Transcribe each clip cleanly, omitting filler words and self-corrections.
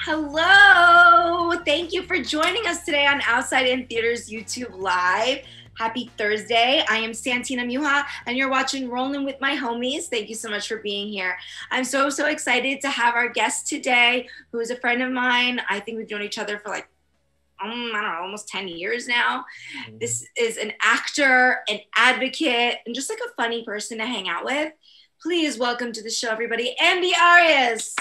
Hello! Thank you for joining us today on Outside in Theaters YouTube Live. Happy Thursday. I am Santina and you're watching Rollin with my homies. Thank you so much for being here. I'm so excited to have our guest today, who is a friend of mine. I think we've known each other for I don't know, almost 10 years now. This is an actor, an advocate, and just a funny person to hang out with. Please welcome to the show, everybody, Andy Arias.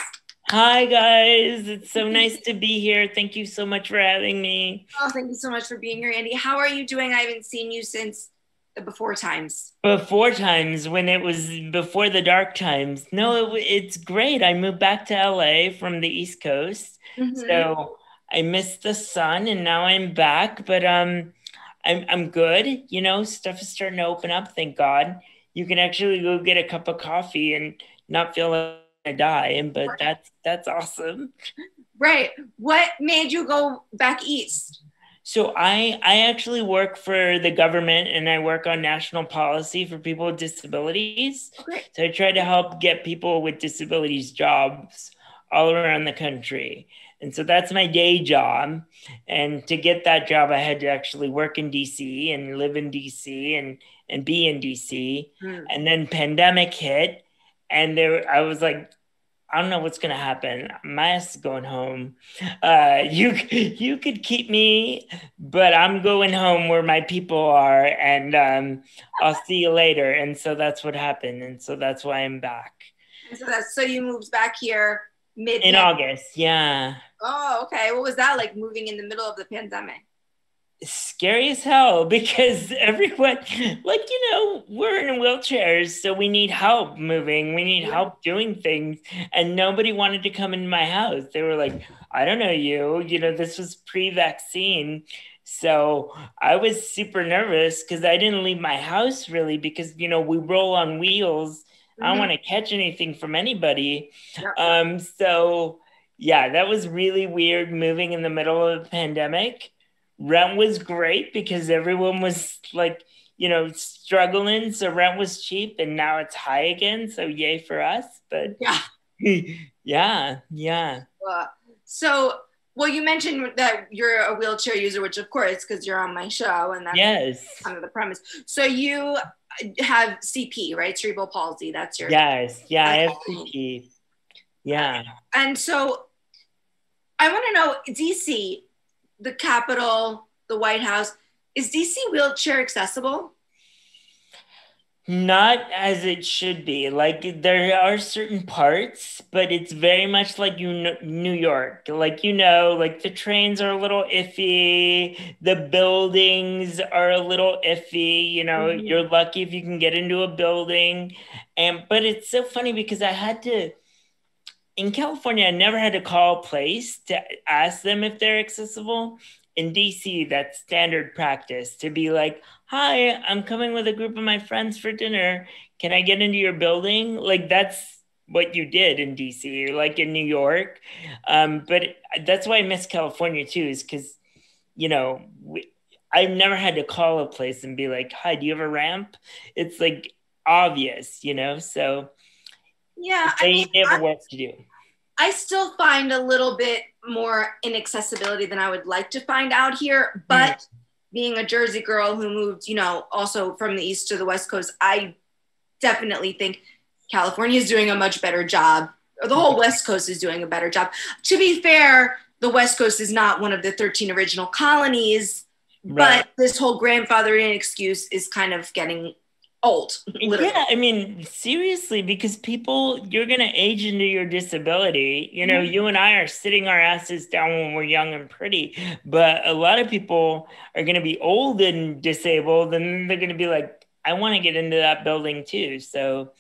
Hi, guys. It's so nice to be here. Thank you so much for having me. Oh, thank you so much for being here, Andy. How are you doing? I haven't seen you since the before times. Before times, when it was before the dark times. No, it's great. I moved back to LA from the East Coast. So I missed the sun and now I'm back, but I'm good. You know, stuff is starting to open up, thank God. You can actually go get a cup of coffee and not feel like I die, but that's awesome. Right. What made you go back east? So I actually work for the government and I work on national policy for people with disabilities. Great. So I try to help get people with disabilities jobs all around the country. And so that's my day job. And to get that job, I had to actually work in DC and live in DC and be in DC. And then pandemic hit. And I was like, I don't know what's going to happen. My ass is going home. You could keep me, but I'm going home where my people are, and I'll see you later. And so that's what happened. And so that's why I'm back. So you moved back here in August. Yeah. Oh, okay. What was that like, moving in the middle of the pandemic? Scary as hell, because everyone, we're in wheelchairs, so we need help moving, we need help doing things, and nobody wanted to come into my house. They were like, I don't know you, this was pre-vaccine, so I was super nervous because I didn't leave my house really, because we roll on wheels. I don't want to catch anything from anybody. So yeah, that was really weird, moving in the middle of the pandemic. Rent was great because everyone was struggling. So rent was cheap and now it's high again. So yay for us. But yeah. Well, you mentioned that you're a wheelchair user, which of course, because you're on my show and that's kind of the premise. So you have CP, right? Cerebral palsy. That's your. Yes. Yeah, I have CP. Yeah. And so I want to know, DC, the Capitol, the White House, is DC wheelchair accessible? Not as it should be. There are certain parts, but it's very much like New York. The trains are a little iffy. The buildings are a little iffy. You're lucky if you can get into a building. But it's so funny because in California, I never had to call a place to ask them if they're accessible. In DC, that's standard practice to be like, hi, I'm coming with a group of my friends for dinner. Can I get into your building? That's what you did in DC, or in New York. But that's why I miss California too, is because, I never had to call a place and be like, hi, do you have a ramp? It's obvious, so yeah, they have work to do. I still find a little bit more inaccessibility than I would like to find out here. But being a Jersey girl who moved, also from the East to the West Coast, I definitely think California is doing a much better job, or the whole West Coast is doing a better job. To be fair, the West Coast is not one of the 13 original colonies, but this whole grandfathering excuse is kind of getting old. Literally. Yeah, I mean, seriously, because you're going to age into your disability. You and I are sitting our asses down when we're young and pretty, but a lot of people are going to be old and disabled, and they're going to be like, I want to get into that building too. So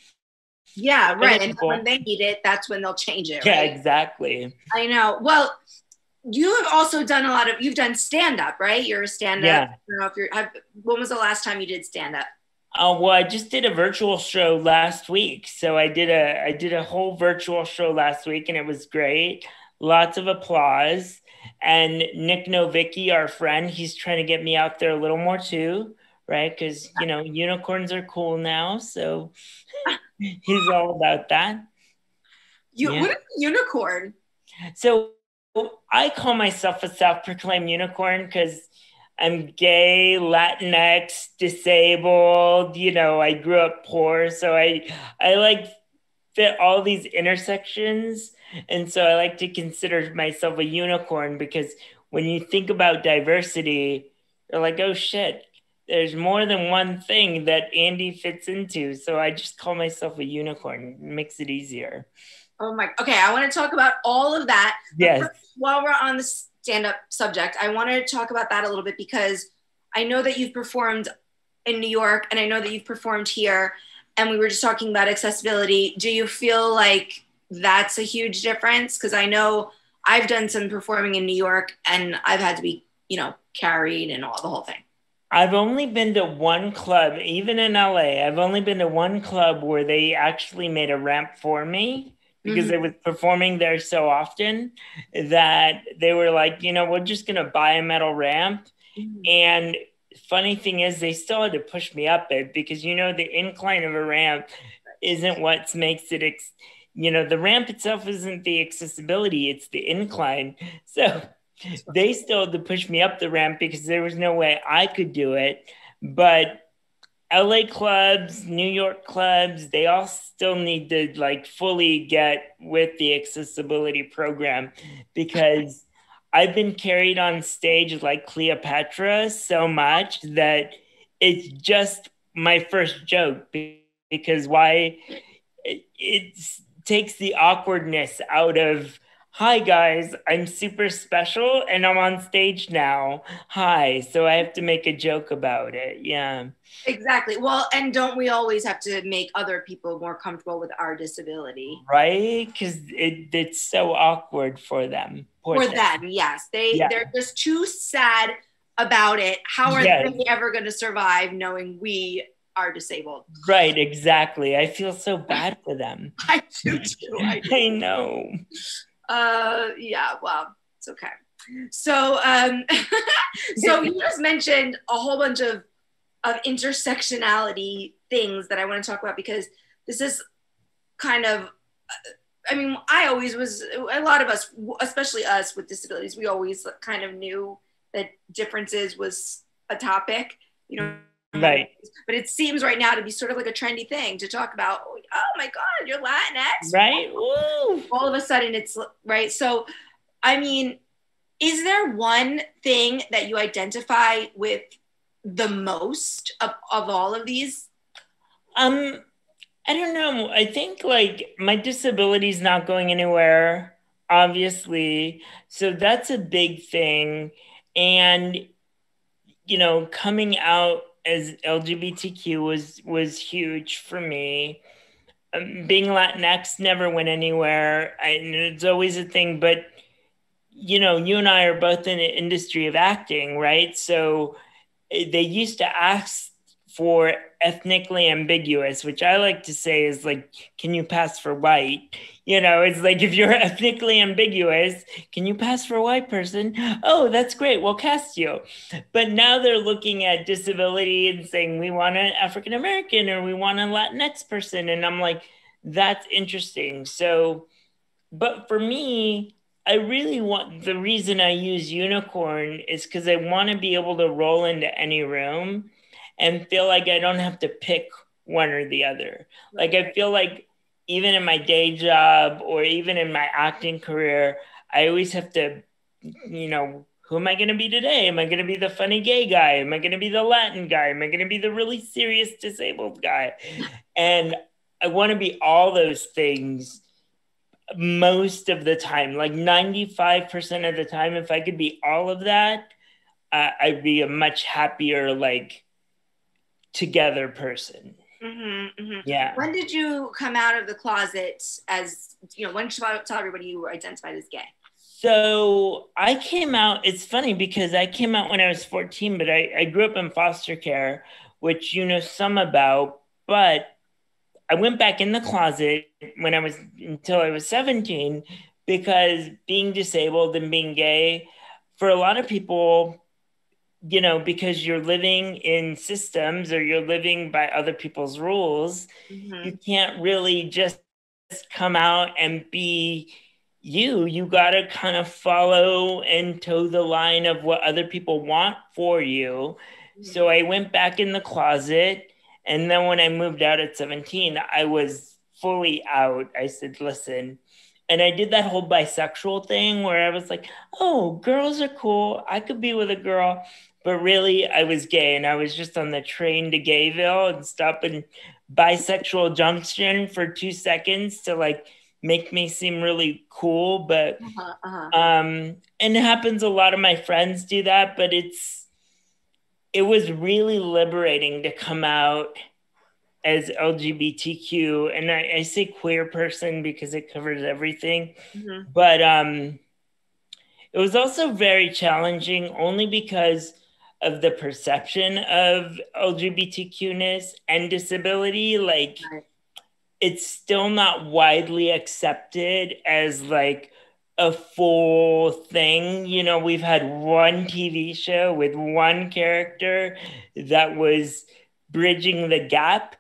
yeah, right. And when they need it, that's when they'll change it. Yeah, right? Exactly. I know. Well, you have also done you've done stand-up, right? You're a stand-up. Yeah. I don't know if when was the last time you did stand-up? Well, I just did a virtual show last week. So I did a whole virtual show last week, and it was great. Lots of applause. And Nick Novicki, our friend, he's trying to get me out there a little more too, right? Because, unicorns are cool now. So he's all about that. What is a unicorn? So I call myself a self-proclaimed unicorn because I'm gay, Latinx, disabled, I grew up poor. So I like fit all these intersections. And so I like to consider myself a unicorn because when you think about diversity, you're like, oh shit, there's more than one thing that Andy fits into. So I just call myself a unicorn. It makes it easier. Oh my, okay. I want to talk about all of that. But Yes. first, while we're on the stand-up subject, I want to talk about that a little bit because I know that you've performed in New York and I know that you've performed here. And we were just talking about accessibility. Do you feel like that's a huge difference? Because I know I've done some performing in New York and I've had to be, carried and all the whole thing. I've only been to one club, even in LA. I've only been to one club where they actually made a ramp for me because I was performing there so often that they were like, we're just going to buy a metal ramp. And funny thing is, they still had to push me up it because, the incline of a ramp isn't what makes it, the ramp itself isn't the accessibility, it's the incline. So they still had to push me up the ramp because there was no way I could do it. But LA clubs, New York clubs, they all still need to like fully get with the accessibility program because I've been carried on stage like Cleopatra so much that it's just my first joke because why it takes the awkwardness out of hi guys, I'm super special and I'm on stage now. Hi. So I have to make a joke about it. Yeah. Exactly. Well, and don't we always have to make other people more comfortable with our disability? Right? Because it's so awkward for them. Poor For thing. them, yes. Yeah. They're just too sad about it. How are Yes. they ever going to survive knowing we are disabled? Right, exactly. I feel so bad for them. I do too. I know. Yeah, well, it's okay. So so you just mentioned a whole bunch of intersectionality things that I want to talk about because this is kind of I always was, a lot of us, especially us with disabilities, we always kind of knew that differences was a topic, Right. But it seems right now to be sort of like a trendy thing to talk about. Oh my God, you're Latinx. Right. Woo. All of a sudden it's right. So, is there one thing that you identify with the most of all of these? I don't know. I think like my disability is not going anywhere, obviously. So that's a big thing. And coming out as LGBTQ was huge for me. Being Latinx never went anywhere. It's always a thing, but you and I are both in the industry of acting, right? So they used to ask for ethnically ambiguous, which I like to say is like, can you pass for white? It's like if you're ethnically ambiguous, can you pass for a white person? Oh, that's great. We'll cast you. But now they're looking at disability and saying, we want an African American or we want a Latinx person. And I'm like, that's interesting. So, but for me, I really want the reason I use unicorn is because I want to be able to roll into any room and feel like I don't have to pick one or the other. Like I feel like even in my day job or even in my acting career, I always have to, who am I going to be today? Am I going to be the funny gay guy? Am I going to be the Latin guy? Am I going to be the really serious disabled guy? And I want to be all those things most of the time, like 95% of the time. If I could be all of that, I'd be a much happier, like, together person. Yeah. When did you come out of the closet as, when did you tell everybody you were identified as gay? So I came out, it's funny because I came out when I was 14, but I grew up in foster care, which you know some about, but I went back in the closet until I was 17 because being disabled and being gay, for a lot of people, because you're living in systems or you're living by other people's rules, you can't really just come out and be, you got to kind of follow and toe the line of what other people want for you. So I went back in the closet. And then when I moved out at 17, I was fully out. I said, listen, and I did that whole bisexual thing where I was like, oh, girls are cool. I could be with a girl. But really, I was gay, and I was just on the train to Gayville and stop in bisexual junction for 2 seconds to like make me seem really cool. But and it happens, a lot of my friends do that, but it was really liberating to come out as LGBTQ, and I say queer person because it covers everything. But it was also very challenging only because of the perception of LGBTQness and disability. Like, it's still not widely accepted as like a full thing. You know, we've had one TV show with one character that was bridging the gap.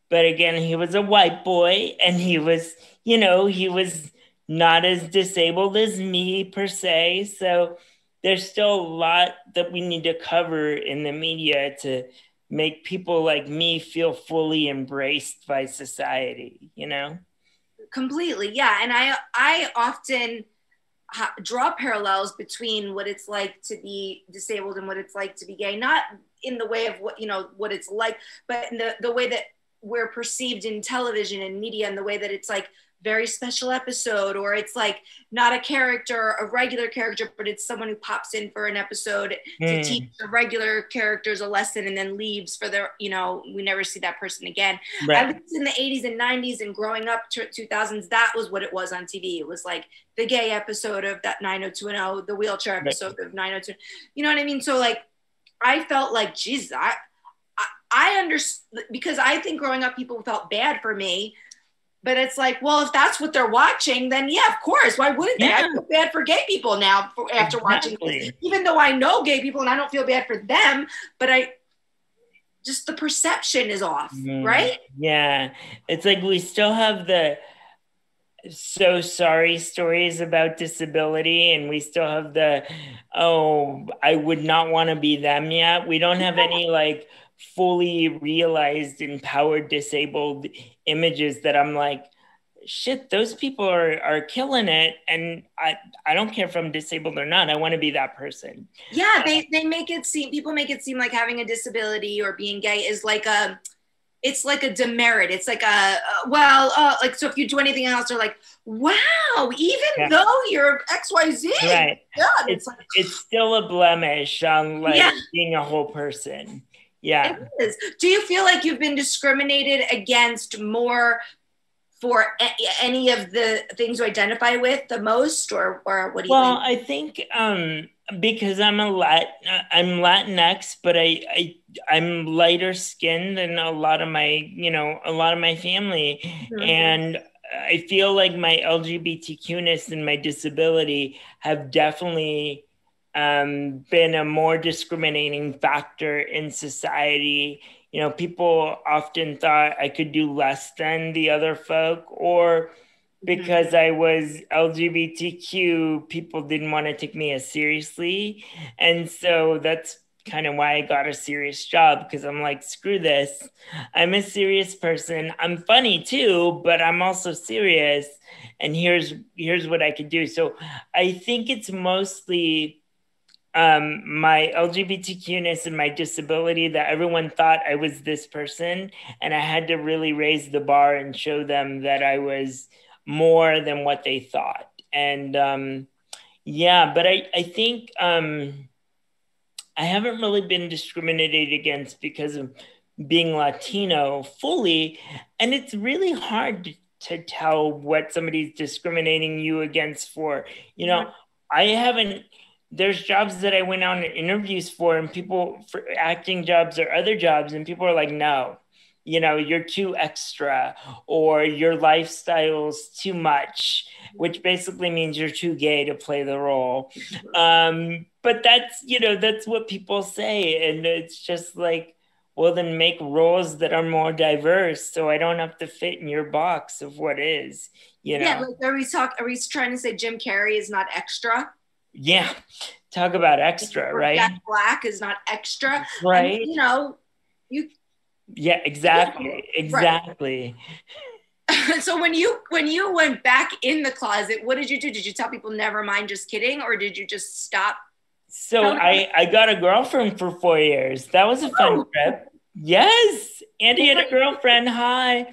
But again, he was a white boy, and he was, you know, he was not as disabled as me per se. So there's still a lot that we need to cover in the media to make people like me feel fully embraced by society, you know? Completely, yeah. And I often draw parallels between what it's like to be disabled and what it's like to be gay, not in the way of what, you know, what it's like, but in the way that we're perceived in television and media, and the way that it's like very special episode, or it's like not a character, a regular character, but it's someone who pops in for an episode to teach the regular characters a lesson and then leaves for their, you know, we never see that person again. Right. At least in the 80s and 90s and growing up to 2000s, that was what it was on TV. It was like the gay episode of that 90210, the wheelchair episode of 902, you know what I mean? So like, I felt like, Jesus, I understand, because I think growing up, people felt bad for me. But it's like, well, if that's what they're watching, then yeah, of course. Why wouldn't they? I feel bad for gay people now after watching this, even though I know gay people and I don't feel bad for them, but just the perception is off, right? Yeah. It's like we still have the so sorry stories about disability, and we still have the, oh, I would not want to be them yet. We don't have any like fully realized empowered disabled images that I'm like, shit, those people are killing it, and I don't care if I'm disabled or not. I want to be that person. Yeah, they make it seem, people make it seem like having a disability or being gay is like it's like a demerit. It's like like, so if you do anything else, they're like, wow, even though you're XYZ. Right. Yeah, it's still a blemish on like being a whole person. Yeah. It is. Do you feel like you've been discriminated against more for any of the things you identify with the most, or what do you think? Well, I think because I'm Latinx, but I'm lighter skinned than a lot of my family. And I feel like my LGBTQness and my disability have definitely been a more discriminating factor in society. You know, people often thought I could do less than the other folk, or because I was LGBTQ, people didn't want to take me as seriously. And so that's kind of why I got a serious job, because I'm like, screw this. I'm a serious person. I'm funny too, but I'm also serious. And here's what I could do. So I think it's mostly my LGBTQness and my disability that everyone thought I was this person, and I had to really raise the bar and show them that I was more than what they thought. And but I think I haven't really been discriminated against because of being Latino fully, and it's really hard to tell what somebody's discriminating you against for. You know, I haven't. There's jobs that I went on interviews for, and people, for acting jobs or other jobs, and people are like, no, you know, you're too extra, or your lifestyle's too much, which basically means you're too gay to play the role. But that's what people say. And it's just like, well, then make roles that are more diverse so I don't have to fit in your box of what is, you know? Yeah, like are we trying to say Jim Carrey is not extra? Yeah. Talk about extra, Or right? Jack Black is not extra. I mean, Right. you Yeah, exactly. right. Exactly. So when you went back in the closet, what did you do? Did you tell people never mind, just kidding, or did you just stop? So I got a girlfriend for 4 years. That was a fun Oh, trip. Yes, Andy had a girlfriend. Hi.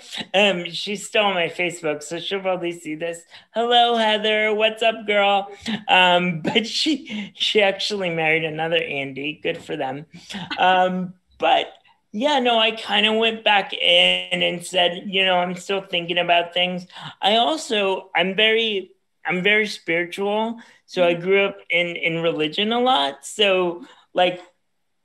She's still on my Facebook, so she'll probably see this. Hello, Heather. What's up, girl? But she actually married another Andy. Good for them. But yeah, no, I kind of went back in and said, I'm still thinking about things. I'm very spiritual. So I grew up in religion a lot. So like,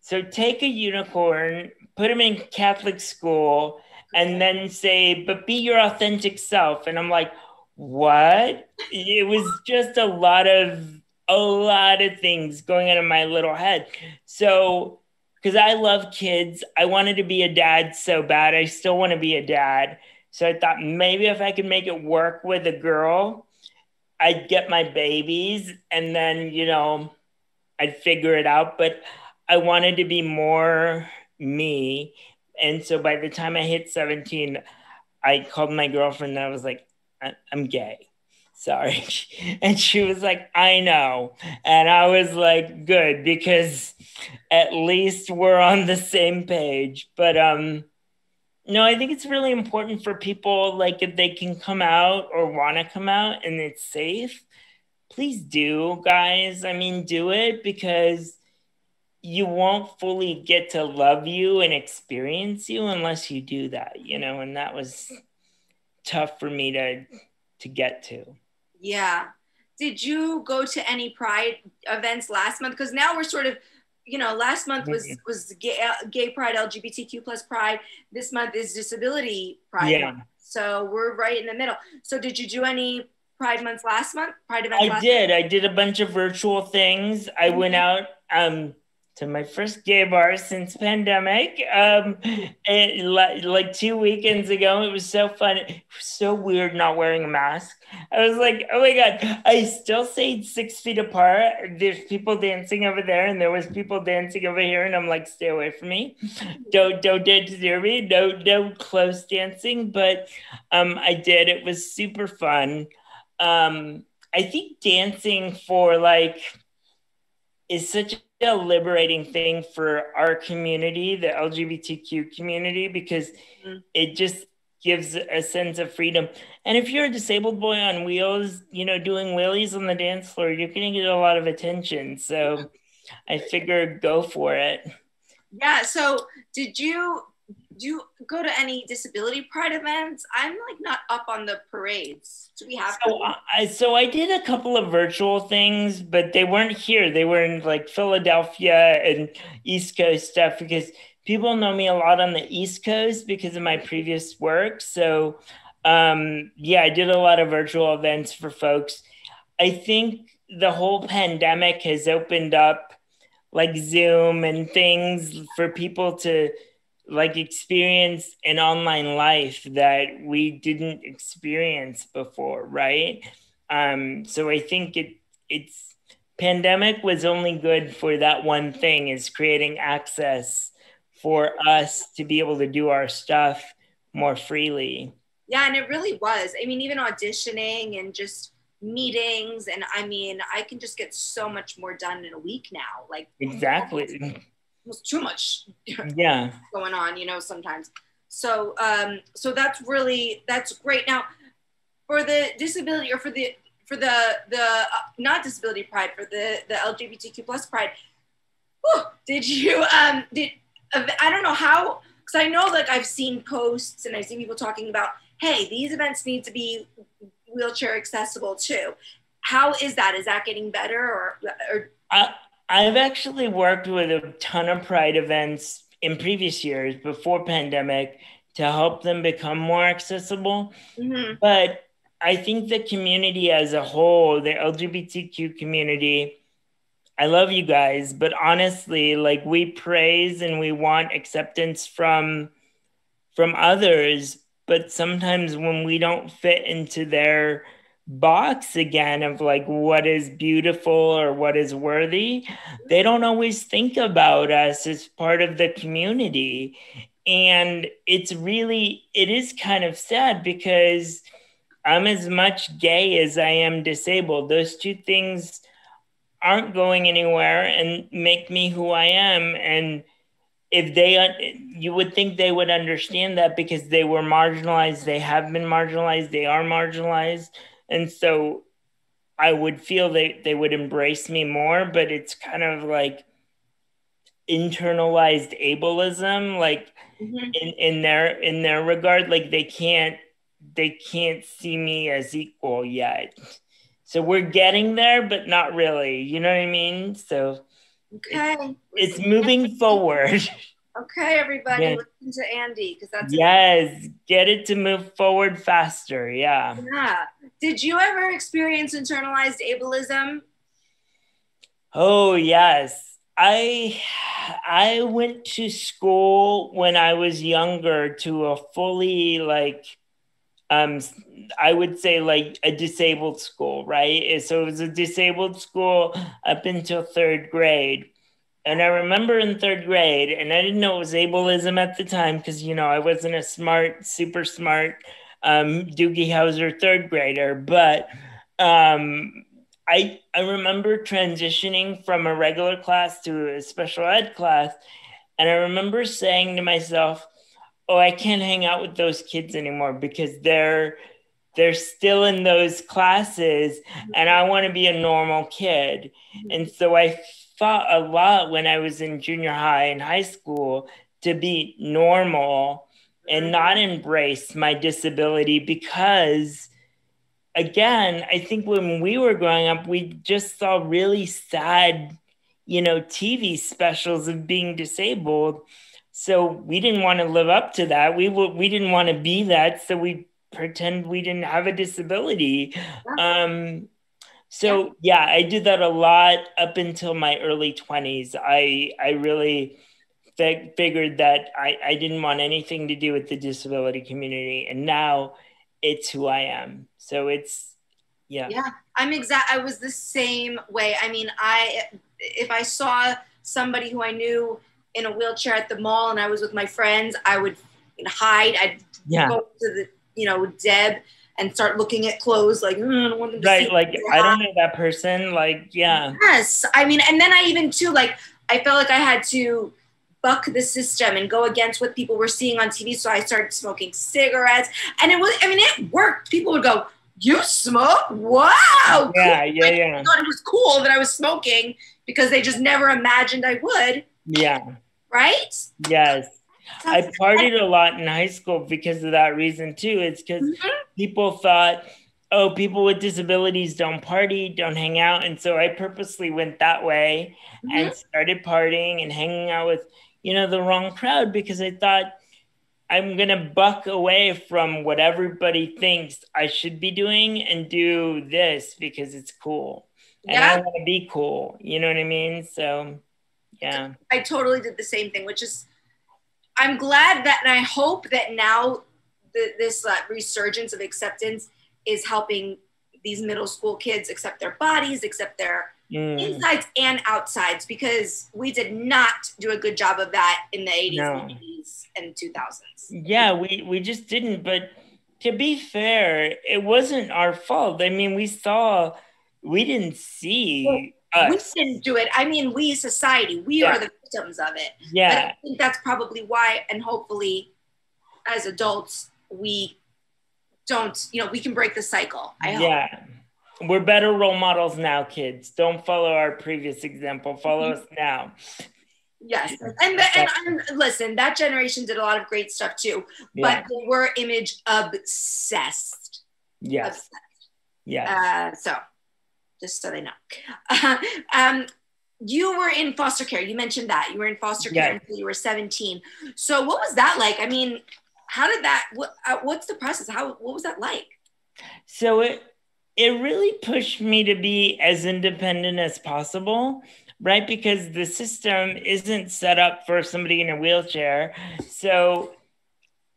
so take a unicorn, put him in Catholic school, and then say, but be your authentic self. And I'm like, what? It was just a lot of things going on in my little head. So because I love kids, I wanted to be a dad so bad. I still want to be a dad. So I thought maybe if I could make it work with a girl, I'd get my babies and then, I'd figure it out. But I wanted to be more me. And so by the time I hit 17, I called my girlfriend and I was like, I'm gay. Sorry. And she was like, I know. And I was like, good, because at least we're on the same page. But no, I think it's really important for people, like if they can come out or want to come out and it's safe, please do, guys. I mean, do it because you won't fully get to love you and experience you unless you do that, and that was tough for me to get to. yeah. Did you go to any Pride events last month? Because now we're sort of, last month was gay Pride, LGBTQ plus Pride. This month is Disability Pride Yeah. Month. So we're right in the middle. So did you do any Pride months last month? Pride events I last did. month? I did a bunch of virtual things. I went out to my first gay bar since pandemic. Like 2 weekends ago. It was so fun. It was so weird not wearing a mask. I was like, oh my God. I still stayed 6 feet apart. There's people dancing over there, and there was people dancing over here, and I'm like, stay away from me. Don't dance near me. No close dancing. But I did. It was super fun. I think dancing is such a liberating thing for our community, the LGBTQ community, because it just gives a sense of freedom. And if you're a disabled boy on wheels, doing wheelies on the dance floor, you're going to get a lot of attention. So I figured go for it. Yeah. So did you go to any disability Pride events? I'm like not up on the parades. Do we have? So I did a couple of virtual things, but they weren't here. They were in like Philadelphia and East Coast stuff because people know me a lot on the East Coast because of my previous work. So yeah, I did a lot of virtual events for folks. I think the whole pandemic has opened up like Zoom and things for people to like experience an online life that we didn't experience before, right? So I think it's pandemic was only good for that one thing, is creating access for us to be able to do our stuff more freely. Yeah, and it really was. I mean, even auditioning and just meetings, and I mean, I can just get so much more done in a week now. Like Exactly. almost too much Yeah. going on, sometimes. So so that's great. Now, for the disability, or for the not disability Pride, for the LGBTQ plus Pride, did you I don't know how, because I know, like, I've seen posts and I've seen people talking about, hey, these events need to be wheelchair accessible too. How is that? Is that getting better, or I've actually worked with a ton of Pride events in previous years before pandemic to help them become more accessible. Mm-hmm. But I think the community as a whole, the LGBTQ community, I love you guys, but honestly, like we praise and we want acceptance from others, but sometimes when we don't fit into their box again of like what is beautiful or what is worthy, they don't always think about us as part of the community. And it is kind of sad because I'm as much gay as I am disabled. Those two things aren't going anywhere and make me who I am. And if you would think they would understand that because they were marginalized, they have been marginalized, they are marginalized. And so I would feel they would embrace me more, but it's kind of like internalized ableism, like in their regard, like they can't see me as equal yet. So we're getting there, but not really. You know what I mean? So Okay. it's moving forward. Okay, everybody, Yeah. listen to Andy because that's Yes, get it to move forward faster. Yeah. yeah. Did you ever experience internalized ableism? Oh, yes. I went to school when I was younger to a fully like um I would say like a disabled school, right? So it was a disabled school up until third grade. And I remember in third grade, and I didn't know it was ableism at the time because, you know, I wasn't a smart, super smart Doogie Howser third grader. But I remember transitioning from a regular class to a special ed class. And I remember saying to myself, oh, I can't hang out with those kids anymore because they're still in those classes and I want to be a normal kid. And so I fought a lot when I was in junior high and high school to be normal and not embrace my disability because again, I think when we were growing up, we just saw really sad, you know, TV specials of being disabled. So we didn't want to live up to that. We didn't want to be that. So we pretend we didn't have a disability. So yeah, I did that a lot up until my early 20s. I really figured that I didn't want anything to do with the disability community. And now it's who I am. So it's, yeah. Yeah, I was the same way. I mean, if I saw somebody who I knew in a wheelchair at the mall and I was with my friends, I would hide. I'd go to the, Deb and start looking at clothes like, I don't want them to see. Like, I don't know that person. Like, yeah. Yes. I mean, and then I even too, like, I felt like I had to buck the system and go against what people were seeing on TV. So I started smoking cigarettes and it worked. People would go, you smoke? Wow. Yeah, cool. yeah. I thought it was cool that I was smoking because they just never imagined I would. Yeah. Right? Yes. I partied a lot in high school because of that reason too. It's because people thought, oh, people with disabilities don't party, don't hang out. And so I purposely went that way and started partying and hanging out with, the wrong crowd because I thought I'm going to buck away from what everybody thinks I should be doing and do this because it's cool. And I want to be cool. You know what I mean? So, yeah. I totally did the same thing, which is, I'm glad that, and I hope that now this resurgence of acceptance is helping these middle school kids accept their bodies, accept their insides and outsides, because we did not do a good job of that in the 80s, 90s, and 2000s. Yeah, we just didn't. But to be fair, it wasn't our fault. I mean, we didn't see us. We didn't do it. I mean, we, society, we are the victims of it. Yeah. But I think that's probably why, and hopefully as adults, we don't, we can break the cycle. I hope. Yeah. We're better role models now, kids. Don't follow our previous example. Follow us now. Yes. And listen, that generation did a lot of great stuff too, but they were image obsessed. Yes. Obsessed. Yes. So just so they know. You were in foster care. You mentioned that. You were in foster care until you were 17. So what was that like? I mean, how did that, what's the process? What was that like? So it really pushed me to be as independent as possible. right? Because the system isn't set up for somebody in a wheelchair. So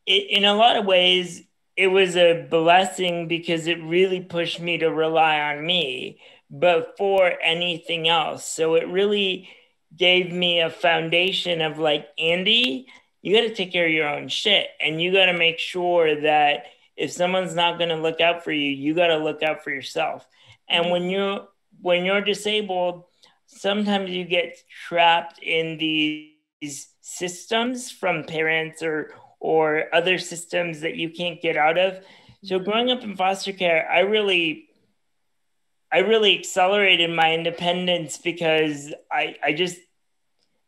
in a lot of ways, it was a blessing because it really pushed me to rely on me before anything else. So it really gave me a foundation of like, Andy, you got to take care of your own shit. And you got to make sure that if someone's not going to look out for you, you got to look out for yourself. And when you're disabled, sometimes you get trapped in these systems from parents or other systems that you can't get out of. So growing up in foster care, I really accelerated my independence because I just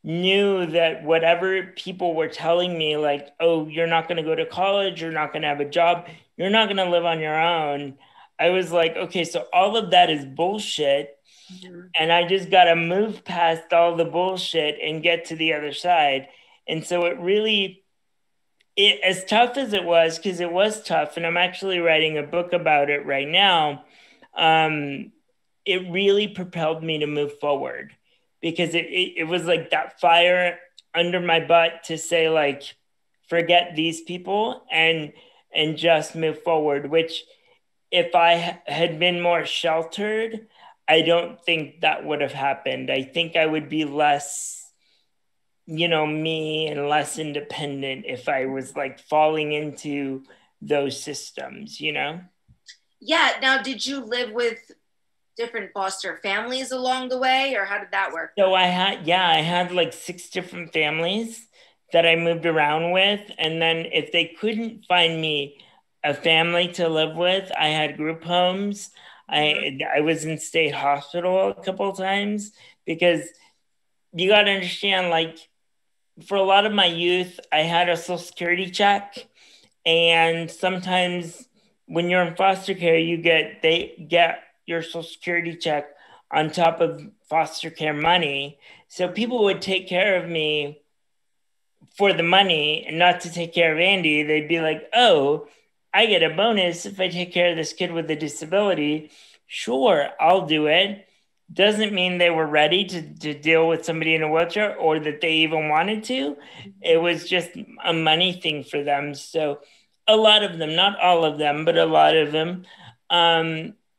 knew that whatever people were telling me, like, oh, you're not going to go to college, you're not going to have a job, you're not going to live on your own. I was like, okay, so all of that is bullshit. And I just got to move past all the bullshit and get to the other side. And so as tough as it was, because it was tough, and I'm actually writing a book about it right now, it really propelled me to move forward because it was like that fire under my butt to say, like, forget these people and just move forward, which if I had been more sheltered, I don't think that would have happened. I think I would be less, me and less independent if I was like falling into those systems, Yeah. Now, did you live with different foster families along the way, or how did that work? So I had like 6 different families that I moved around with. And then if they couldn't find me a family to live with, I had group homes. I was in state hospital a couple of times because you got to understand, like, for a lot of my youth, I had a social security check. And sometimes when you're in foster care, they get your social security check on top of foster care money. So people would take care of me for the money and not to take care of Andy. They'd be like, oh, I get a bonus if I take care of this kid with a disability. Sure, I'll do it. Doesn't mean they were ready to deal with somebody in a wheelchair or that they even wanted to. It was just a money thing for them. So a lot of them, not all of them, but a lot of them.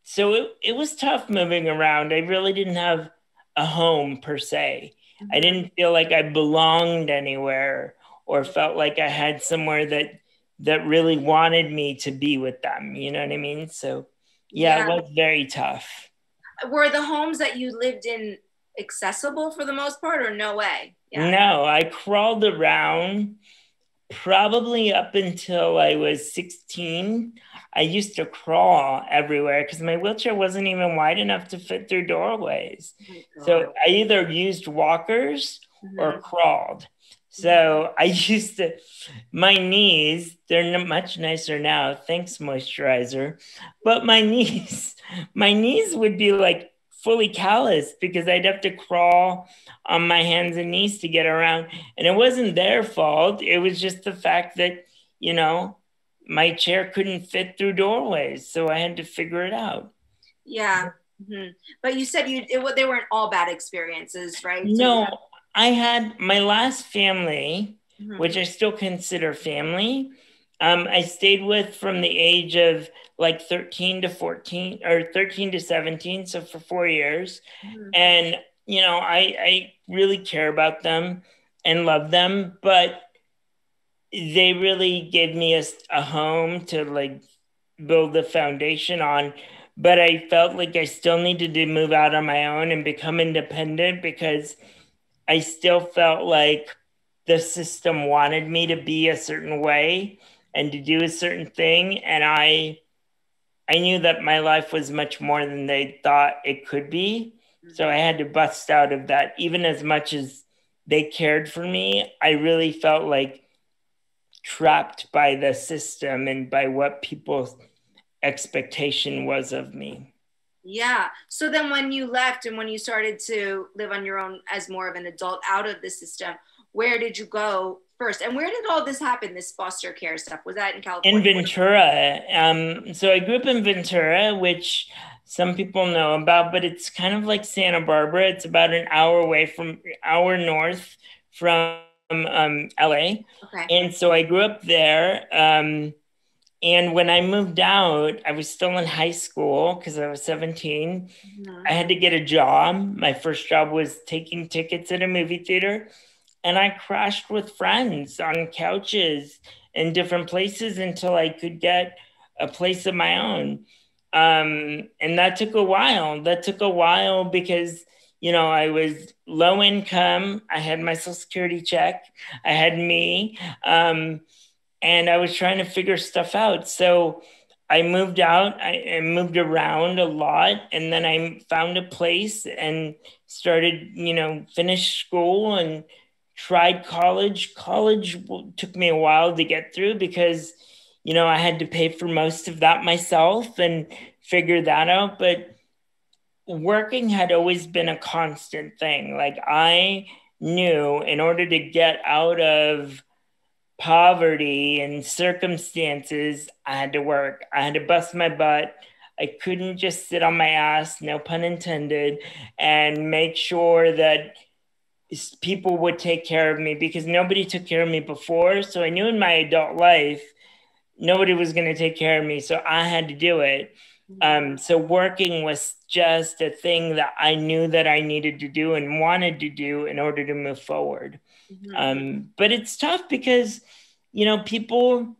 So it was tough moving around. I really didn't have a home per se. I didn't feel like I belonged anywhere or felt like I had somewhere that really wanted me to be with them. You know what I mean? So yeah, it was very tough. Were the homes that you lived in accessible for the most part, or no way? Yeah. No, I crawled around probably up until I was 16. I used to crawl everywhere because my wheelchair wasn't even wide enough to fit through doorways. So I either used walkers or crawled. So I used to, my knees, they're much nicer now. Thanks, moisturizer. But my knees would be like fully calloused because I'd have to crawl on my hands and knees to get around. And it wasn't their fault. It was just the fact that, my chair couldn't fit through doorways. So I had to figure it out. Yeah. But you said they weren't all bad experiences, right? No, I had my last family, which I still consider family. I stayed with from the age of like 13 to 14 or 13 to 17. So for 4 years. And, I really care about them and love them, but they really gave me a home to like build the foundation on. But I felt like I still needed to move out on my own and become independent because I still felt like the system wanted me to be a certain way and to do a certain thing. And I knew that my life was much more than they thought it could be. So I had to bust out of that. Even as much as they cared for me, I really felt like trapped by the system and by what people's expectation was of me. Yeah. So then when you left and when you started to live on your own as more of an adult out of the system, where did you go first? And where did all this happen, this foster care stuff? Was that in California? In Ventura. So I grew up in Ventura, which some people know about, but it's kind of like Santa Barbara. It's about an hour north from LA. Okay. And so I grew up there. And when I moved out, I was still in high school because I was 17. Mm-hmm. I had to get a job. My first job was taking tickets at a movie theater. And I crashed with friends on couches in different places until I could get a place of my own. And that took a while. That took a while because, you know, I was low income. I had my Social Security check. I had me. And I was trying to figure stuff out. So I moved out, I moved around a lot, and then I found a place and started, you know, finished school and tried college. College took me a while to get through because, you know, I had to pay for most of that myself and figure that out. But working had always been a constant thing. Like I knew in order to get out of poverty and circumstances, I had to work. I had to bust my butt. I couldn't just sit on my ass, no pun intended, and make sure that people would take care of me because nobody took care of me before. So I knew in my adult life, nobody was going to take care of me. So I had to do it. So working was just a thing that I knew that I needed to do and wanted to do in order to move forward. But it's tough because, you know, people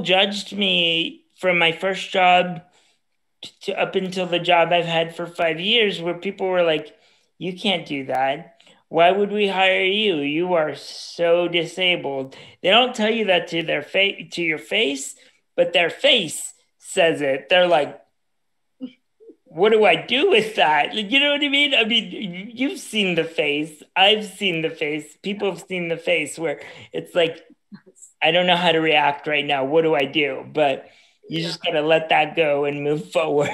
judged me from my first job to up until the job I've had for 5 years, where people were like, "You can't do that. Why would we hire you? You are so disabled." They don't tell you that to their face, to your face, but their face says it. They're like, what do I do with that? You know what I mean? I mean, you've seen the face. I've seen the face. People have seen the face where it's like, I don't know how to react right now. What do I do? But you just got to let that go and move forward.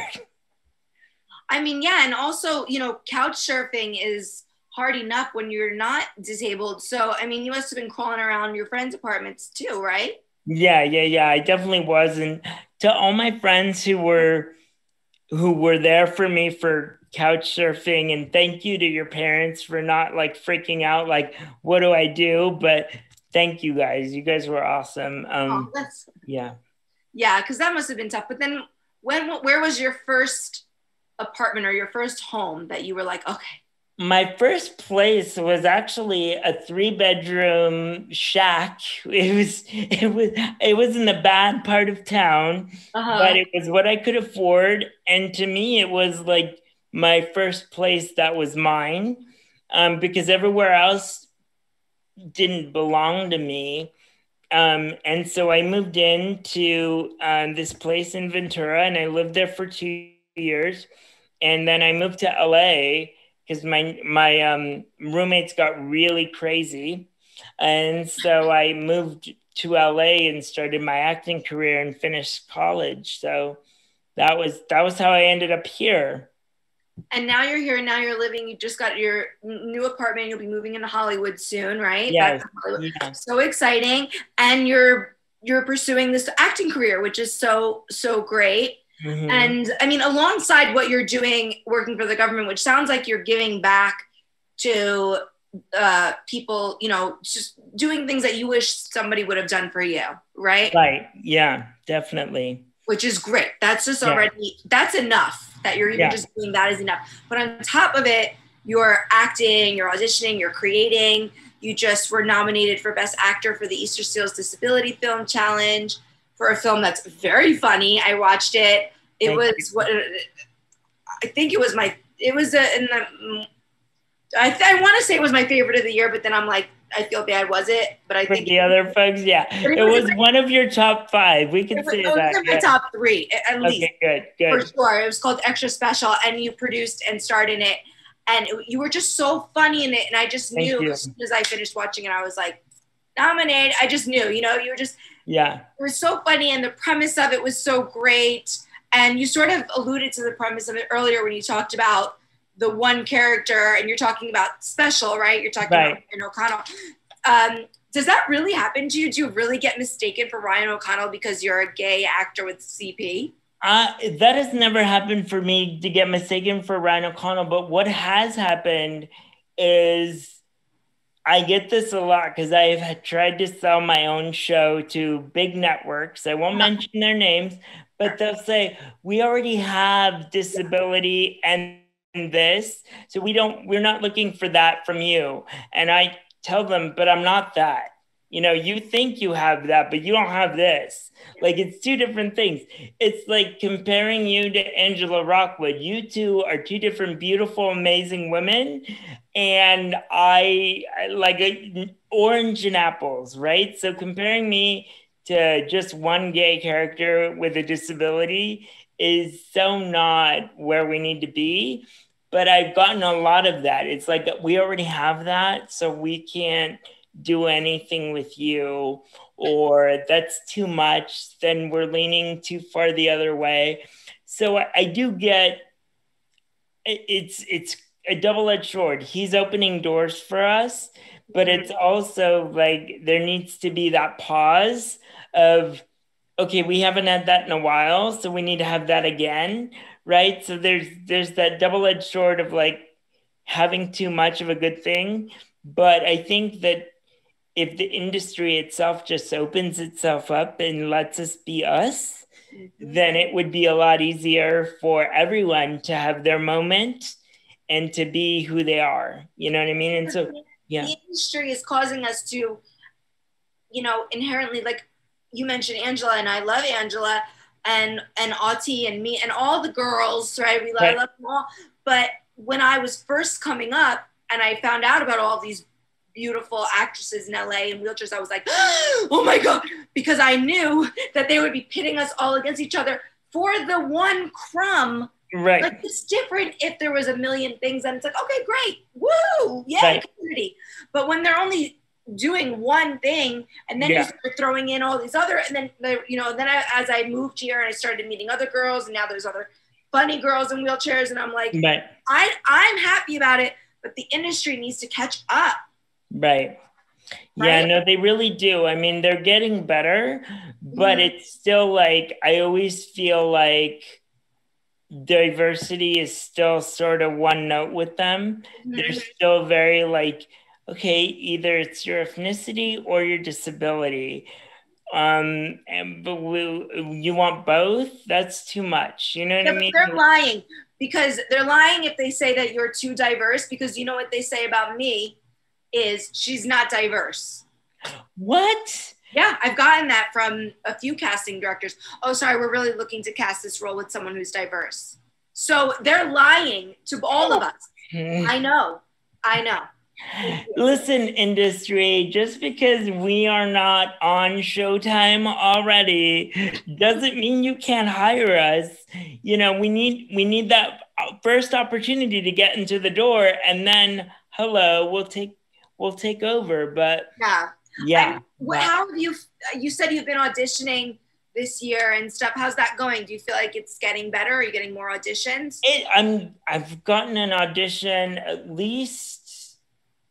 I mean, yeah. And also, you know, couch surfing is hard enough when you're not disabled. So, I mean, you must have been crawling around your friends' apartments too, right? Yeah. I definitely was. And to all my friends who were there for me for couch surfing, and thank you to your parents for not like freaking out like, what do I do? But thank you guys. You guys were awesome. Oh, yeah, because that must have been tough. But then where was your first apartment or your first home that you were like, okay? My first place was actually a 3-bedroom shack. It was in the bad part of town, but it was what I could afford. And to me, it was like my first place that was mine, because everywhere else didn't belong to me. And so I moved into this place in Ventura, and I lived there for 2 years. And then I moved to LA because my roommates got really crazy, and so I moved to LA and started my acting career and finished college. So that was how I ended up here. And now you're here. Now you're living. You just got your new apartment. You'll be moving into Hollywood soon, right? Yes. Back to Hollywood. Yeah. So exciting! And you're pursuing this acting career, which is so great. Mm-hmm. And I mean, alongside what you're doing, working for the government, which sounds like you're giving back to people, you know, just doing things that you wish somebody would have done for you, right? Right. Yeah, definitely. Which is great. That's just already, that's enough that you're even just doing that is enough. But on top of it, you're acting, you're auditioning, you're creating. You just were nominated for Best Actor for the Easter Seals Disability Film Challenge for a film that's very funny. I watched it. It was what I think it was I want to say it was my favorite of the year, but then I'm like, I feel bad. Was it? But I think the other folks, it was one of your top 5. We can say that. It was my top 3 at least. Okay, good. For sure. It was called Extra Special, and you produced and starred in it, and you were just so funny in it. And I just knew as soon as I finished watching it, I was like, nominated. I just knew, you know, you were just it was so funny, and the premise of it was so great. And you sort of alluded to the premise of it earlier when you talked about the one character, and you're talking about Special, right? You're talking about Ryan O'Connell. Does that really happen to you? Do you really get mistaken for Ryan O'Connell because you're a gay actor with CP? That has never happened for me to get mistaken for Ryan O'Connell, but what has happened is I get this a lot because I have tried to sell my own show to big networks. I won't mention their names, but they'll say, we already have disability and this, so we're not looking for that from you. And I tell them, but I'm not that. You know, you think you have that, but you don't have this. Like, it's two different things. It's like comparing you to Angela Rockwood. You two are two different, beautiful, amazing women. And I like orange and apples, right? So comparing me to just one gay character with a disability is so not where we need to be. But I've gotten a lot of that. It's like we already have that, so we can't do anything with you, or that's too much, then we're leaning too far the other way. So I do get it's a double-edged sword. He's opening doors for us, but it's also like there needs to be that pause of, okay, we haven't had that in a while, so we need to have that again, right? So there's that double-edged sword of like having too much of a good thing. But I think that if the industry itself just opens itself up and lets us be us, then it would be a lot easier for everyone to have their moment and to be who they are. You know what I mean? And so, yeah. The industry is causing us to, inherently, like you mentioned Angela, and I love Angela and Auntie and me and all the girls, right? I love them all. But when I was first coming up and I found out about all these beautiful actresses in LA in wheelchairs, I was like, oh my God, because I knew that they would be pitting us all against each other for the one crumb. Right. Like, it's different if there was a million things and it's like, okay, great, woo, yay, right. Community. But when they're only doing one thing and then you start throwing in all these other, and then, as I moved here and I started meeting other girls, and now there's other funny girls in wheelchairs, and I'm like, right. I'm happy about it, but the industry needs to catch up. Right. Yeah, no, they really do. I mean, they're getting better, but it's still like, I always feel like diversity is still sort of one note with them. They're still very like, okay, either it's your ethnicity or your disability. But you want both? That's too much. You know what I mean? They're lying, because they're lying if they say that you're too diverse, because you know what they say about me is she's not diverse. What? Yeah, I've gotten that from a few casting directors. Oh, sorry, we're really looking to cast this role with someone who's diverse. So they're lying to all of us. I know. Listen, industry, just because we are not on Showtime already doesn't mean you can't hire us. You know, we need that first opportunity to get into the door, and then hello, we'll take over. But yeah. How have you said you've been auditioning this year and stuff. How's that going? Do you feel like it's getting better? Are you getting more auditions? I've gotten an audition at least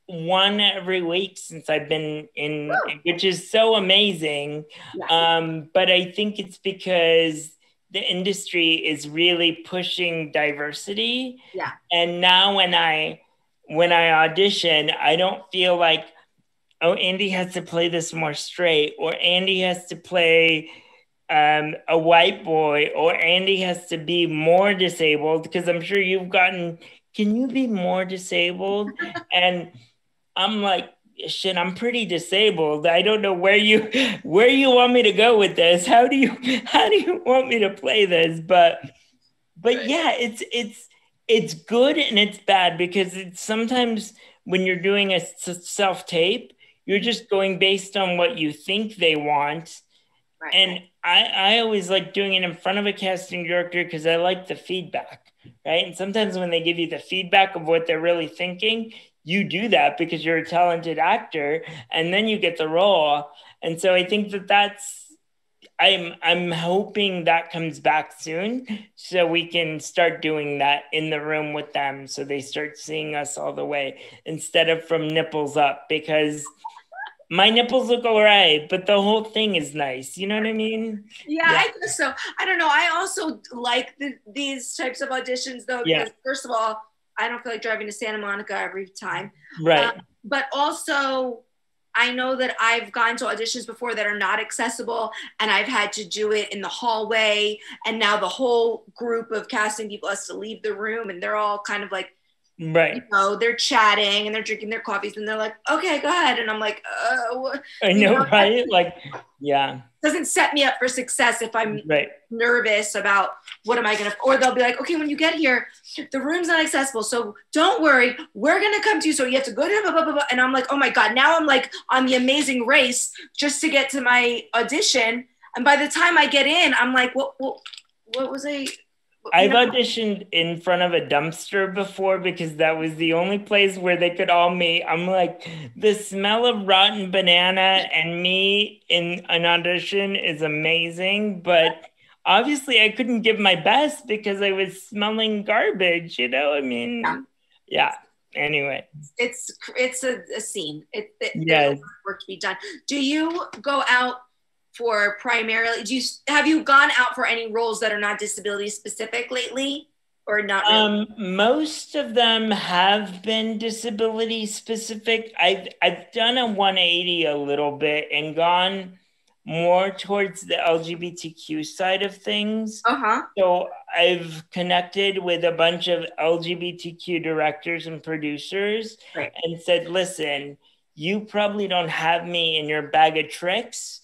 one every week since I've been in, which is so amazing. Yeah. But I think it's because the industry is really pushing diversity. Yeah. And now when I audition, I don't feel like, oh, Andy has to play this more straight, or Andy has to play a white boy, or Andy has to be more disabled, because I'm sure you've gotten, can you be more disabled? And I'm like, shit, I'm pretty disabled. I don't know where you want me to go with this. How do you want me to play this? But yeah, it's good and it's bad, because it's sometimes when you're doing a self-tape, you're just going based on what you think they want. Right. And I always like doing it in front of a casting director, because I like the feedback, right? And sometimes when they give you the feedback of what they're really thinking, you do that because you're a talented actor, and then you get the role. And so I think I'm hoping that comes back soon, so we can start doing that in the room with them, so they start seeing us all the way instead of from nipples up, because my nipples look all right, but the whole thing is nice. You know what I mean? Yeah, Yeah. I guess so. I don't know. I also like these types of auditions though, Yeah. because first of all, I don't feel like driving to Santa Monica every time. Right. But also, I know that I've gone to auditions before that are not accessible, and I've had to do it in the hallway. And now the whole group of casting people has to leave the room, and they're all kind of like, Right. they're chatting and they're drinking their coffees, and they're like, "Okay, go ahead." And I'm like, I know, right? Like, yeah. Doesn't set me up for success if I'm right. nervous about what am I gonna, or they'll be like, okay, when you get here, the room's not accessible, so don't worry, we're gonna come to you, so you have to go to blah, blah, blah, blah. And I'm like, oh my God, now I'm like on the Amazing Race just to get to my audition. And by the time I get in, I'm like, what was I? I've auditioned in front of a dumpster before because that was the only place where they could all meet. I'm like, the smell of rotten banana and me in an audition is amazing, but obviously I couldn't give my best because I was smelling garbage, you know? I mean, yeah. Anyway. It's a scene. There's yes. a lot of work to be done. Do you go out for primarily, have you gone out for any roles that are not disability specific lately, or not really? Most of them have been disability specific. I've done a 180 a little bit and gone more towards the LGBTQ side of things. So I've connected with a bunch of LGBTQ directors and producers and said, listen, you probably don't have me in your bag of tricks.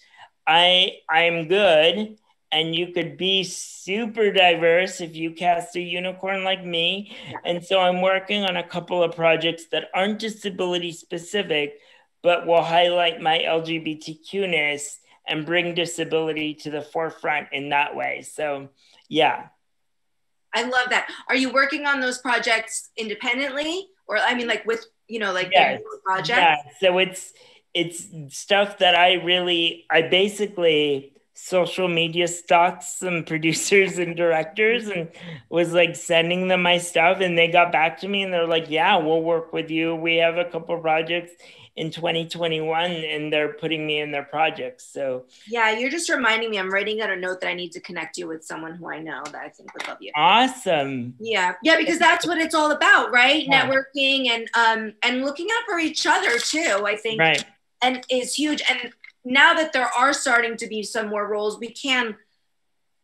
I'm good, and you could be super diverse if you cast a unicorn like me. And so I'm working on a couple of projects that aren't disability specific, but will highlight my LGBTQ-ness and bring disability to the forefront in that way. So, yeah. I love that. Are you working on those projects independently, or I mean, like with, like yes. projects? Yeah. So it's stuff that I basically social media stalked some producers and directors and was like sending them my stuff, and they got back to me and they're like, yeah, we'll work with you. We have a couple of projects in 2021 and they're putting me in their projects. So yeah, you're just reminding me, I'm writing out a note that I need to connect you with someone who I know that I think would love you. Awesome. Yeah, because that's what it's all about, right? Yeah. Networking and looking out for each other too, I think. Right. And is huge. And now that there are starting to be some more roles, we can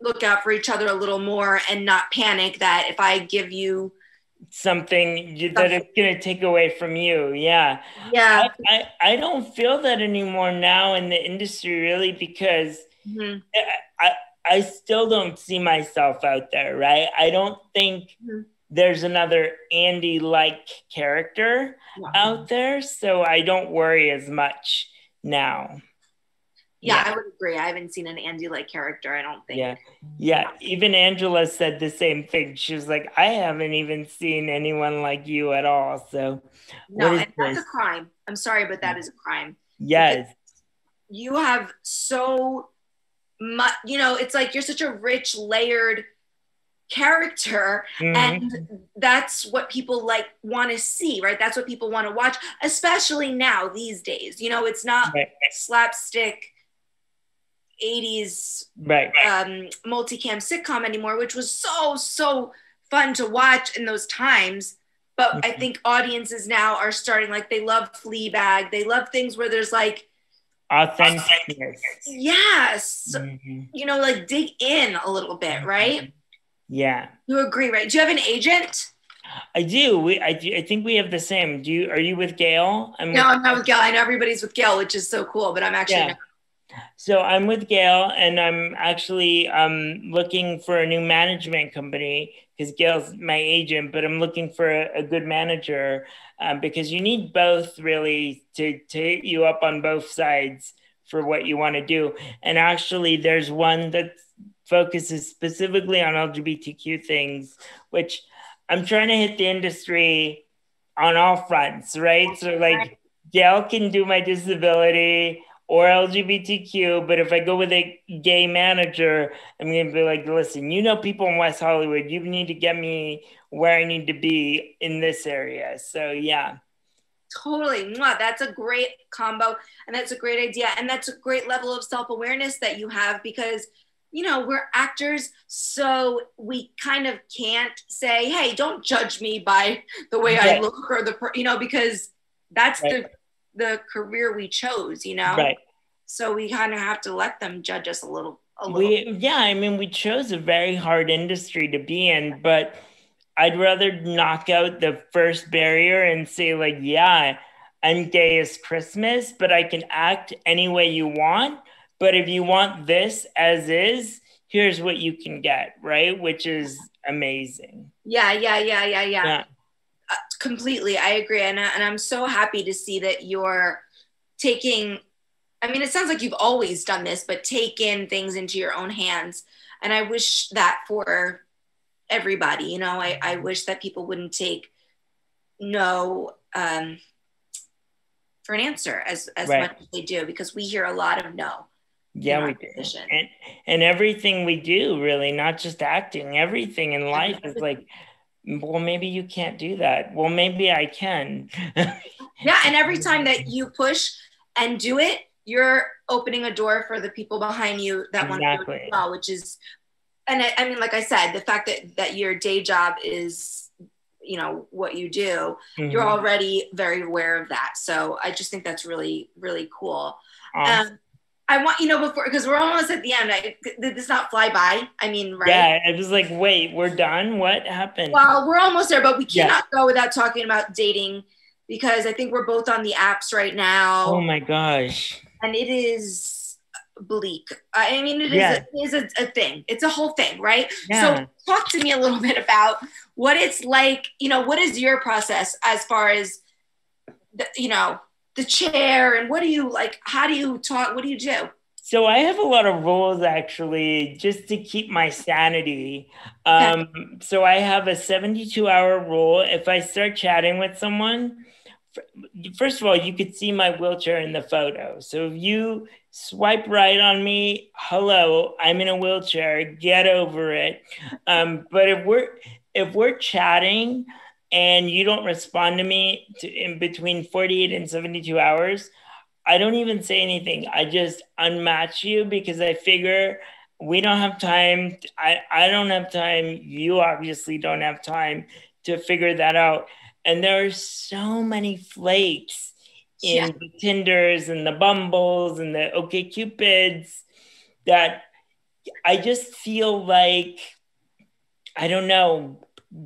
look out for each other a little more and not panic that if I give you something that it's going to take away from you. Yeah. I don't feel that anymore now in the industry, really, because I still don't see myself out there, right? I don't think there's another Andy-like character out there, so I don't worry as much now. Yeah, I would agree. I haven't seen an Andy-like character, I don't think. Yeah. Even Angela said the same thing. She was like, I haven't even seen anyone like you at all. So no, and that's a crime. I'm sorry, but that is a crime. Yes. Because you have so much, it's like you're such a rich, layered character, and that's what people want to see, right? That's what people want to watch, especially now these days. It's not slapstick 80s multicam sitcom anymore, which was so fun to watch in those times. But I think audiences now are starting, they love Fleabag, they love things where there's authenticness. Yes. Dig in a little bit, right? Yeah. You agree, right? Do you have an agent? I do. I think we have the same. Are you with Gail? I'm not with Gail. I know everybody's with Gail, which is so cool, but I'm actually not. So I'm with Gail, and I'm actually looking for a new management company because Gail's my agent, but I'm looking for a good manager because you need both really to hit you up on both sides for what you want to do. And actually, there's one that focuses specifically on LGBTQ things, which I'm trying to hit the industry on all fronts, right? So Gail can do my disability or LGBTQ, but if I go with a gay manager, I'm going to be like, listen, people in West Hollywood, you need to get me where I need to be in this area. So, yeah. Totally. Mwah. That's a great combo. And that's a great idea. And that's a great level of self-awareness that you have because, we're actors. So we kind of can't say, hey, don't judge me by the way I look or because that's the career we chose, Right. So we kind of have to let them judge us a little. We chose a very hard industry to be in, but I'd rather knock out the first barrier and say, like, yeah, I'm gay as Christmas, but I can act any way you want. But if you want this as is, here's what you can get, right? Which is amazing. Yeah. Completely. I agree. And I'm so happy to see that you're taking, it sounds like you've always done this, but taken things into your own hands. And I wish that for everybody, I wish that people wouldn't take no for an answer as much as they do, because we hear a lot of no. Yeah, we do. And everything we do, really, not just acting, everything in life is like, well, maybe you can't do that. Well, maybe I can. Yeah, and every time that you push and do it, you're opening a door for the people behind you that want to do it as well, which is, and like I said, the fact that your day job is, what you do, you're already very aware of that. So I just think that's really, really cool. Awesome. I want, before, because we're almost at the end, did this not fly by? Right? Yeah, I was like, wait, we're done? What happened? Well, we're almost there, but we cannot go without talking about dating, because I think we're both on the apps right now. Oh my gosh. And it is bleak. It is a thing. It's a whole thing, right? Yeah. So talk to me a little bit about what it's like, what is your process as far as, the chair, and what do you like, how do you talk, what do you do? So I have a lot of rules, actually, just to keep my sanity. So I have a 72-hour rule. If I start chatting with someone, first of all, you could see my wheelchair in the photo. So if you swipe right on me, hello, I'm in a wheelchair, get over it. But if we're chatting and you don't respond to me in between 48 and 72 hours, I don't even say anything. I just unmatch you, because I figure we don't have time. I don't have time. You obviously don't have time to figure that out. And there are so many flakes in the Tinders and the Bumbles and the OkCupids that I just feel like, I don't know,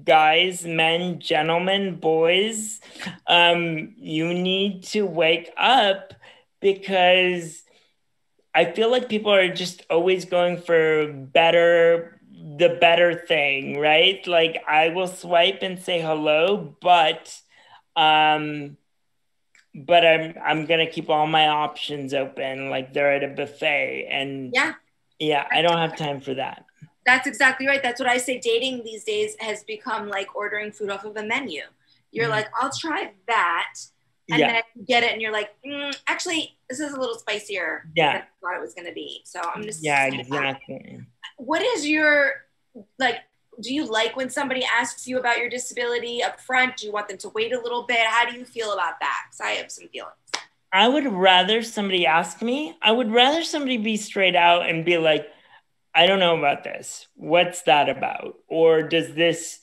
guys, men, gentlemen, boys, you need to wake up, because I feel like people are just always going for the better thing, right? Like, I will swipe and say hello, but I'm gonna keep all my options open, like they're at a buffet, and I don't have time for that. That's exactly right. That's what I say. Dating these days has become like ordering food off of a menu. You're like, I'll try that. And then you get it and you're like, actually, this is a little spicier than I thought it was going to be. So I'm just. Yeah, exactly. What is your, like, do you like when somebody asks you about your disability up front? Do you want them to wait a little bit? How do you feel about that? Because I have some feelings. I would rather somebody ask me. I would rather somebody be straight out and be like, I don't know about this. What's that about? Or does this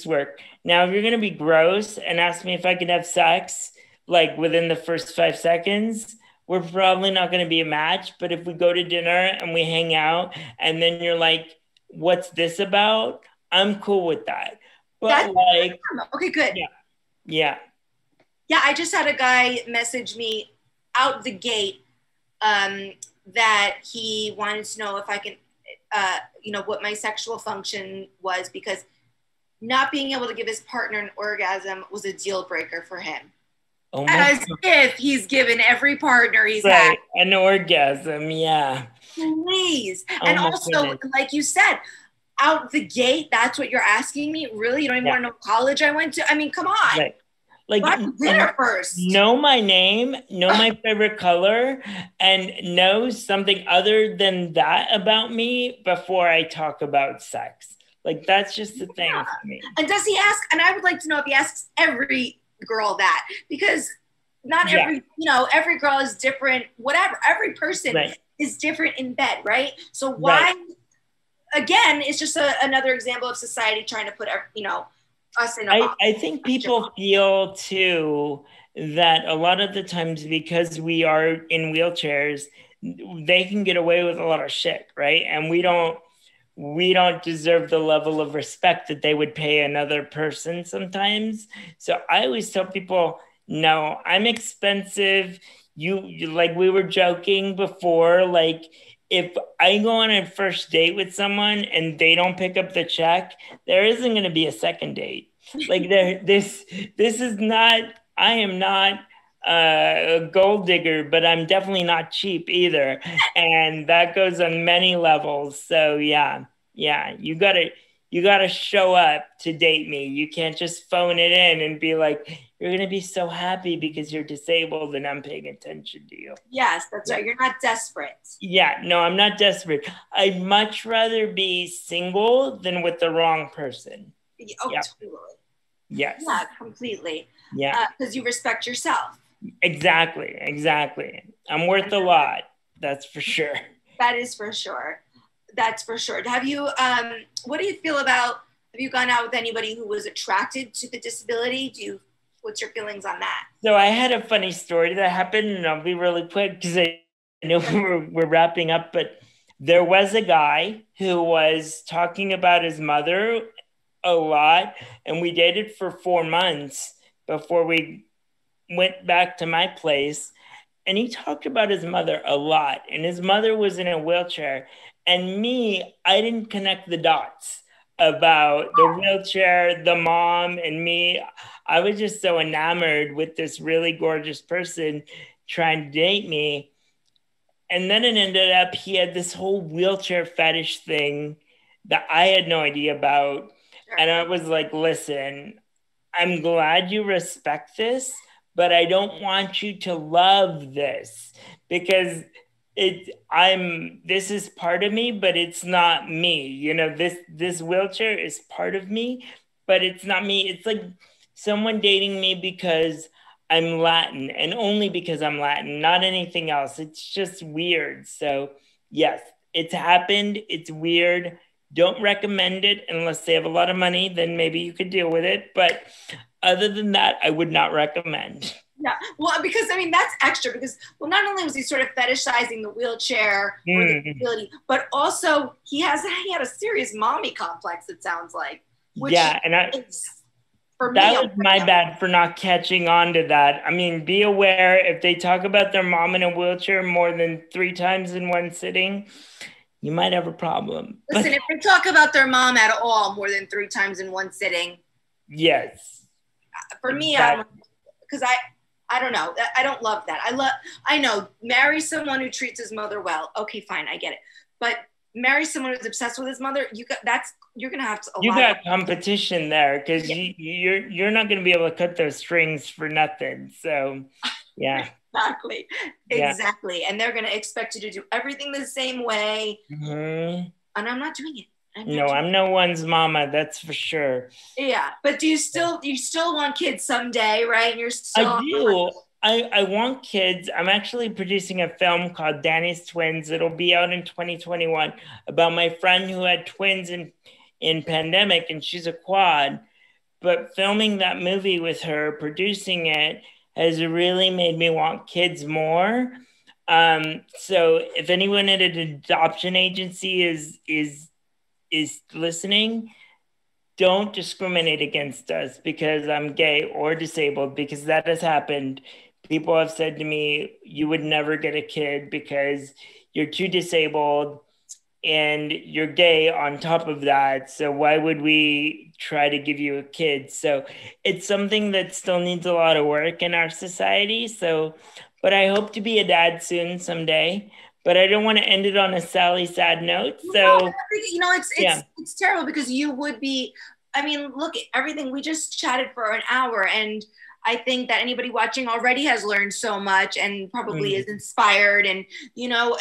work? Now, if you're going to be gross and ask me if I can have sex, like within the first 5 seconds, we're probably not going to be a match. But if we go to dinner and we hang out and then you're like, what's this about? I'm cool with that. But okay, good. Yeah. I just had a guy message me out the gate that he wanted to know if I can, what my sexual function was, because not being able to give his partner an orgasm was a deal breaker for him. Oh, as if he's given every partner he's had an orgasm. Yeah. Please. And also, like you said, out the gate, that's what you're asking me? Really? You don't even want to know what college I went to? I mean, come on. Right. Like, dinner first. Know my name, know my favorite color, and know something other than that about me before I talk about sex. Like, that's just the thing for me. And does he ask, and I would like to know if he asks every girl that, because not every, every girl is different, whatever. Every person is different in bed, right? So why, again, it's just another example of society trying to put, us in a box. I think people feel too that a lot of the times, because we are in wheelchairs, they can get away with a lot of shit, right? And we don't deserve the level of respect that they would pay another person sometimes. So I always tell people, no, I'm expensive. You like, we were joking before, like, if I go on a first date with someone and they don't pick up the check, there isn't going to be a second date. Like, this is not, I am not a gold digger, but I'm definitely not cheap either. And that goes on many levels. So yeah, you gotta show up to date me. You can't just phone it in and be like, you're gonna be so happy because you're disabled and I'm paying attention to you. Yes, that's right. You're not desperate. Yeah, no, I'm not desperate. I'd much rather be single than with the wrong person. Oh, totally. Yes. Yeah, completely. Yeah. Because you respect yourself. Exactly. I'm worth a lot. That's for sure. That is for sure. That's for sure. Have you, what do you feel about, have you gone out with anybody who was attracted to the disability? What's your feelings on that? So I had a funny story that happened, and I'll be really quick because I know we're wrapping up, but there was a guy who was talking about his mother a lot, and we dated for 4 months before we went back to my place, and he talked about his mother a lot, and his mother was in a wheelchair, and me, I didn't connect the dots about the wheelchair, the mom, and me. I was just so enamored with this really gorgeous person trying to date me. And then it ended up, he had this whole wheelchair fetish thing that I had no idea about. And I was like, listen, I'm glad you respect this, but I don't want you to love this, because this is part of me, but it's not me. This wheelchair is part of me, but it's not me. It's like someone dating me because I'm Latin, and only because I'm Latin, not anything else. It's just weird. So yes, it's happened. It's weird. Don't recommend it unless they have a lot of money. Then maybe you could deal with it. But other than that, I would not recommend. Yeah, well, because I mean, that's extra, because, well, not only was he sort of fetishizing the wheelchair or the disability, but also he had a serious mommy complex, it sounds like. For me, that was my bad for not catching on to that. I mean, be aware, if they talk about their mom in a wheelchair more than 3 times in one sitting, you might have a problem. Listen, if they talk about their mom at all more than 3 times in one sitting. Yes. For me, because I don't know. I don't love that. I know, marry someone who treats his mother well. Okay, fine, I get it. But marry someone who's obsessed with his mother, you're gonna have to. You got competition there, because you're not gonna be able to cut those strings for nothing. So, yeah. Exactly. And they're gonna expect you to do everything the same way. And I'm not doing it. I'm no one's mama, that's for sure. Yeah, but you still want kids someday, right? And you're still. I do. I want kids. I'm actually producing a film called Danny's Twins. It'll be out in 2021 about my friend who had twins in pandemic, and she's a quad. But filming that movie with her, producing it, has really made me want kids more. So if anyone at an adoption agency is listening, don't discriminate against us because I'm gay or disabled, because that has happened. People have said to me, you would never get a kid because you're too disabled and you're gay on top of that. So why would we try to give you a kid? So it's something that still needs a lot of work in our society. So, but I hope to be a dad soon someday. But I don't want to end it on a sad note. So, it's terrible, because you would be, I mean, look, everything, we just chatted for an hour, and I think that anybody watching already has learned so much and probably is inspired. And,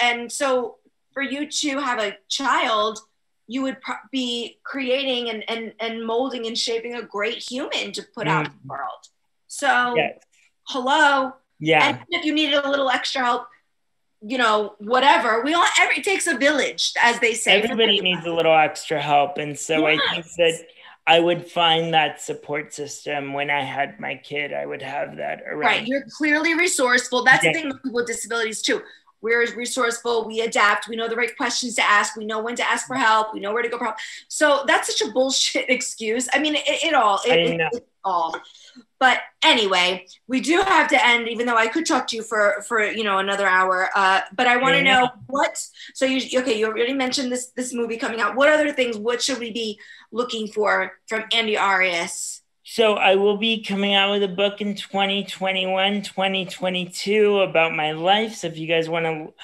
and so for you to have a child, you would be creating and molding and shaping a great human to put out in the world. So, Yes. hello. And Yeah. if you needed a little extra help, whatever. It takes a village, as they say. Everybody needs a little extra help. And so I think that Yes. I would find that support system when I had my kid. I would have that around. Right. You're clearly resourceful. That's Yeah. the thing with people with disabilities too. We're resourceful. We adapt. We know the right questions to ask. We know when to ask for help. We know where to go for help. So that's such a bullshit excuse. I mean, it all. But anyway, we do have to end, even though I could talk to you for another hour. But I want to know what. So you already mentioned this movie coming out. What other things? What should we be looking for from Andy Arias? So I will be coming out with a book in 2021, 2022 about my life. So if you guys want to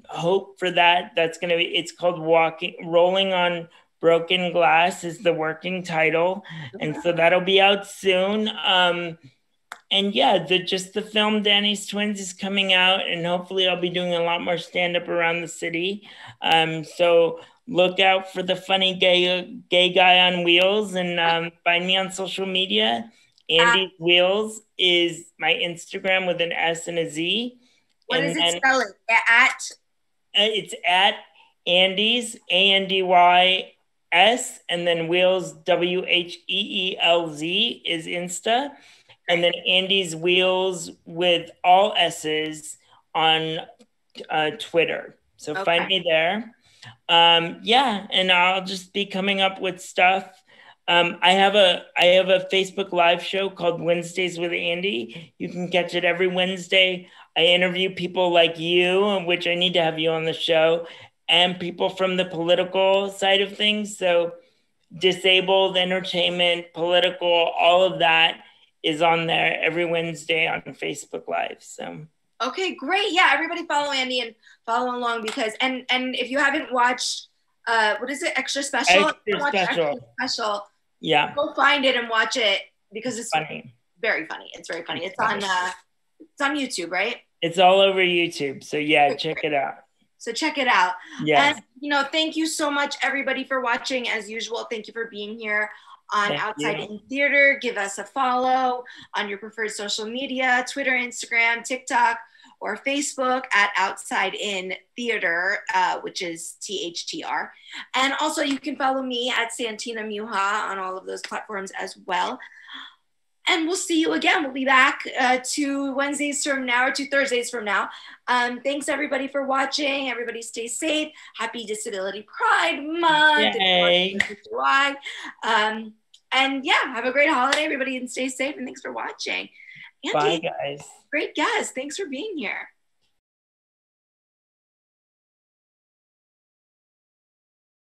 hope for that, it's called Rolling on Broken Glass is the working title. And so that'll be out soon. And yeah, just the film Danny's Twins is coming out, and hopefully I'll be doing a lot more stand-up around the city. So look out for the funny gay guy on wheels, and find me on social media. Andy's Wheels is my Instagram with an S and a Z. What is it spelling? It's at Andy's ANDYS, and then Wheels WHEELZ is Insta. And then Andy's Wheels with all S's on Twitter. So find me there. Yeah, and I'll just be coming up with stuff. I have a Facebook Live show called Wednesdays with Andy. You can catch it every Wednesday. I interview people like you, which I need to have you on the show, and people from the political side of things. So disabled, entertainment, political, all of that is on there every Wednesday on Facebook Live. So okay, great. Yeah, everybody follow Andy and follow along, because and if you haven't watched what is it, Extra Special? Extra Special. Yeah. Go find it and watch it, because it's funny. Very funny. It's very funny. It's on YouTube, right? It's all over YouTube. So yeah, check it out. So check it out. Yes. And thank you so much, everybody, for watching. As usual, thank you for being here on Outside in Theater. Give us a follow on your preferred social media, Twitter, Instagram, TikTok, or Facebook at Outside in Theater, which is THTR. And also you can follow me at Santina Muha on all of those platforms as well. And we'll see you again. We'll be back 2 Wednesdays from now, or 2 Thursdays from now. Thanks everybody for watching. Everybody stay safe. Happy Disability Pride Month. Yay. And yeah, have a great holiday, everybody, and stay safe. And thanks for watching. Andy, bye, guys. Great guest. Thanks for being here.